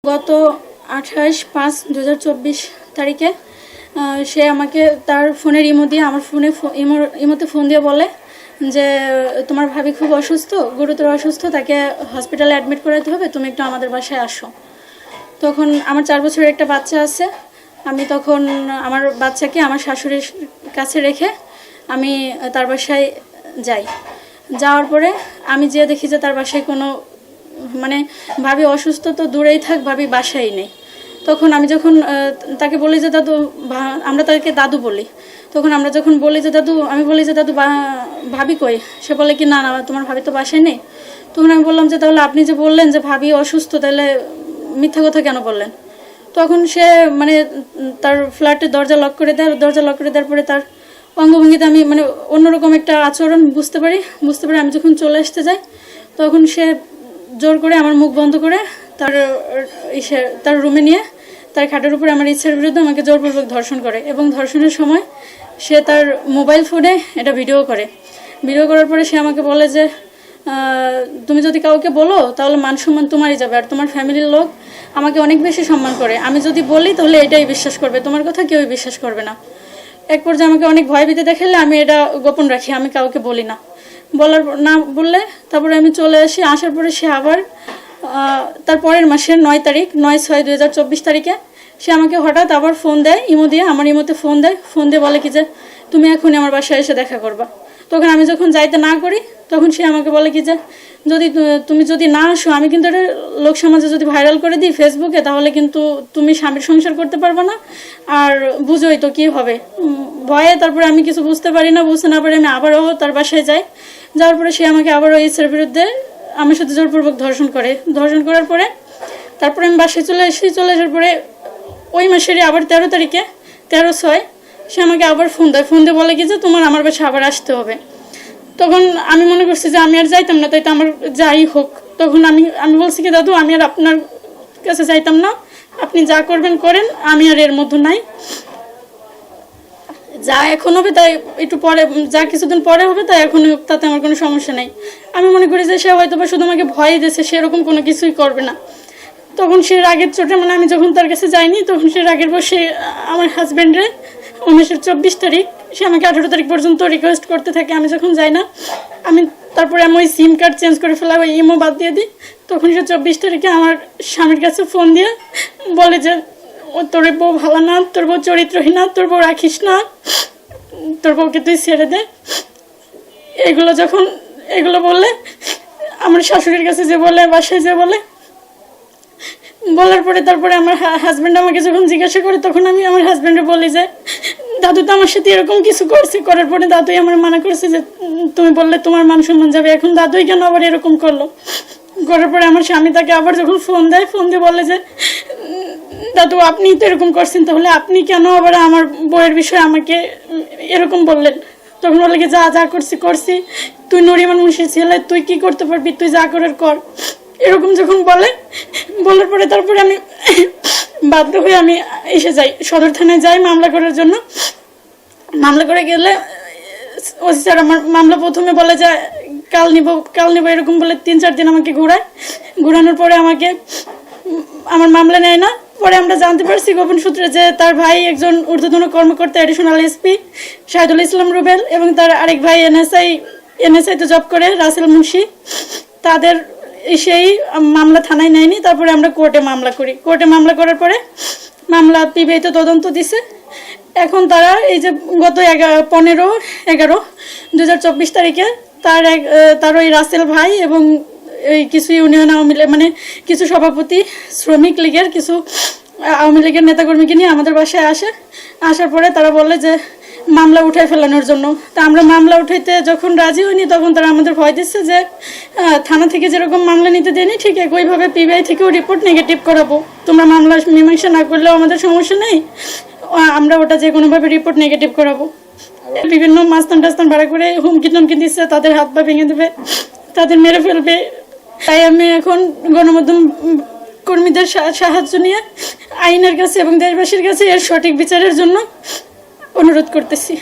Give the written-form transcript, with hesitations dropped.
গত 28/5/2024 তারিখে সে আমাকে তার ফোনের ইমো দিয়ে আমার ইমোতে ফোন দিয়ে বলে যে তোমার ভাবি খুব অসুস্থ, গুরুতর অসুস্থ, তাকে হসপিটালে অ্যাডমিট করাতে হবে, তুমি একটু আমাদের বাসায় আসো। তখন আমার 4 বছরের একটা বাচ্চা আছে। আমি তখন আমার বাচ্চাকে আমার শাশুড়ির কাছে রেখে আমি তার বাসায় যাই। যাওয়ার পরে আমি যেয়ে দেখি যে তার বাসায় কোনো ভাবি অসুস্থ তো দূরেই থাক, ভাবি বাসায় নেই। তখন আমি যখন তাকে বলি যে দাদু, আমরা তাকে দাদু বলি, তখন আমরা যখন বলি যে দাদু, আমি বলি যে দাদু ভাবি কই, সে বলে কি না না তোমার ভাবি তো বাসায় নেই। তখন আমি বললাম যে তাহলে আপনি যে বললেন যে ভাবি অসুস্থ, তাহলে মিথ্যা কথা কেন বললেন? তখন সে তার ফ্ল্যাটের দরজা লক করে দেয়। দরজা লক করে দেওয়ার পরে তার অঙ্গভঙ্গিতে আমি অন্যরকম একটা আচরণ বুঝতে পারি। আমি যখন চলে আসতে যাই তখন সে জোর করে আমার মুখ বন্ধ করে তার রুমে নিয়ে তার খাটের উপরে আমার ইচ্ছার বিরুদ্ধে আমাকে জোরপূর্বক ধর্ষণ করে। এবং ধর্ষণের সময় সে তার মোবাইল ফোনে এটা ভিডিও করার পরে সে আমাকে বলে যে তুমি যদি কাউকে বলো তাহলে মান সম্মান তোমারই যাবে, আর তোমার ফ্যামিলির লোক আমাকে অনেক বেশি সম্মান করে, আমি যদি বলি তাহলে এটাই বিশ্বাস করবে, তোমার কথা কেউই বিশ্বাস করবে না। এক পর্যায়ে আমাকে অনেক ভয় ভীতি দেখালে আমি এটা গোপন রাখি, আমি কাউকে বলি না। বললে তারপরে আমি চলে আসি। আসার পরে সে আবার তার পরের মাসের 9/6/2024 তারিখে সে আমাকে হঠাৎ আবার ফোন দেয়, ইমো দিয়ে, আমার ইমোতে ফোন দিয়ে বলে কি যে তুমি এখনই আমার বাসায় এসে দেখা করবা। তখন আমি যখন যাইতে না করি তখন সে আমাকে বলে কি যে তুমি যদি না আসো, আমি কিন্তু এটা লোক সমাজে যদি ভাইরাল করে দিই ফেসবুকে, তাহলে কিন্তু তুমি স্বামীর সংসার করতে পারবে না, আর বুঝোই তো কি হবে। ভয়ে তারপরে আমি কিছু বুঝতে না পারি আমি আবারও তার বাসায় যাই। যাওয়ার পরে সে আমাকে আবারও ইচ্ছার বিরুদ্ধে আমার সাথে জোরপূর্বক ধর্ষণ করার পরে তারপরে আমি বাসায় চলে আসার পরে ওই মাসেরই আবার 13 তারিখে 13/6 সে আমাকে আবার ফোন দিয়ে বলে কি যে তোমার আমার বাসায় আবার আসতে হবে। তখন আমি মনে করছি যে আমি আর যাইতাম না, তাই তো আমার যাই হোক। তখন আমি বলছি কি দাদু, আমি আর আপনার কাছে যাইতাম না, আপনি যা করবেন করেন, আমি আর এর মধ্যে নাই। যা এখন হবে তাই একটু পরে, যা কিছুদিন পরে হবে তাই এখন হোক, তাতে আমার কোনো সমস্যা নেই। আমি মনে করি যে সে হয়তো বা শুধু আমাকে ভয় দিয়েছে, সেরকম কোনো কিছুই করবে না। তখন সে রাগের চোটে আমি যখন তার কাছে যাইনি তখন সে রাগের বসে আমার হাজব্যান্ডে 19/24 তারিখ সে আমাকে 18 তারিখ পর্যন্ত রিকোয়েস্ট করতে থাকে। আমি যখন যাই না, তারপরে আমি ওই সিম কার্ড চেঞ্জ করে ফেলা, ওই ইমো বাদ দিয়ে দিই। তখন সে 24 তারিখে আমার স্বামীর কাছে ফোন দিয়ে বলে যে তোর বউ ভালো না, তোর বউ চরিত্রহীন না, তোর বউ রাখিস না, তোর বউকে তুই ছেড়ে দে। এগুলো বললে আমার শাশুড়ির কাছে যে বলে, বাসায় যে বলার পরে তারপরে আমার হাজব্যান্ড আমাকে যখন জিজ্ঞাসা করে তখন আমি আমার হাজব্যান্ডে বলি যে দাদু তো আমার সাথে এরকম কিছু করছে। করার পরে দাদুই আমার মানা করছে যে তুমি বললে তোমার মান সম্মান যাবে, এখন দাদুই কেন আবার এরকম করলো। করার পরে আমার স্বামী তাকে আবার যখন ফোন দিয়ে বলে যে দাদু আপনি তো এরকম করছেন, তাহলে আপনি কেন আবার আমার বউয়ের বিষয়ে আমাকে এরকম বললেন? তখন বলে কি যা করছি, তুই নরিমান মুন্সির ছেলে, তুই কি করতে পারবি, তুই যা করার কর, এরকম যখন বলার পরে তারপরে আমি বাধ্য হয়ে আমি এসে যাই, সদর থানায় যাই মামলা করার জন্য। মামলা করে গেলে ওসি স্যার আমার মামলা প্রথমে বলে যে কাল নিব এরকম বলে 3-4 দিন আমাকে ঘোরানোর পরে আমাকে আমার মামলা নেয় না। পরে আমরা জানতে পারছি গোপন সূত্রে যে তার ভাই একজন ঊর্ধ্বতন কর্মকর্তা, অ্যাডিশনাল এসপি শাহিদুল ইসলাম রুবেল, এবং তার আরেক ভাই এনএসআই তে জব করে রাসেল মুন্সি, তাদের সেই মামলা থানায় নেয়নি। তারপরে আমরা কোর্টে মামলা করার পরে মামলা পিবিআইতে তদন্ত দিছে। এখন তারা এই যে গত 15/11/2024 তারিখে তার ওই রাসেল ভাই এবং এই কিছু ইউনিয়ন আওয়ামী লীগ কিছু সভাপতি, শ্রমিক লীগের কিছু আওয়ামী লীগের নেতাকর্মীকে নিয়ে আমাদের বাসায় আসার পরে তারা বলে যে মামলা উঠায় ফেলানোর জন্য। তা আমরা মামলা উঠাইতে যখন রাজি হইনি তখন তারা আমাদের ভয় দিচ্ছে যে থানা থেকে যেরকম মামলা নিতে দেয়নি ঠিক একইভাবে পিবিআই থেকেও রিপোর্ট নেগেটিভ করাবো, তোমরা মামলা মীমাংসা না করলেও আমাদের সমস্যা নেই, আমরা ওটা যে কোনোভাবে রিপোর্ট নেগেটিভ করাবো। বিভিন্ন মাস্তান টাস্তান ভাড়া করে হুমকি টমকি দিচ্ছে, তাদের হাত পা ভেঙে দেবে, তাদের মেরে ফেলবে। তাই আমি এখন গণমাধ্যম কর্মীদের সাহায্য নিয়ে আইনের কাছে এবং দেশবাসীর কাছে এর সঠিক বিচারের জন্য অনুরোধ করতেছি।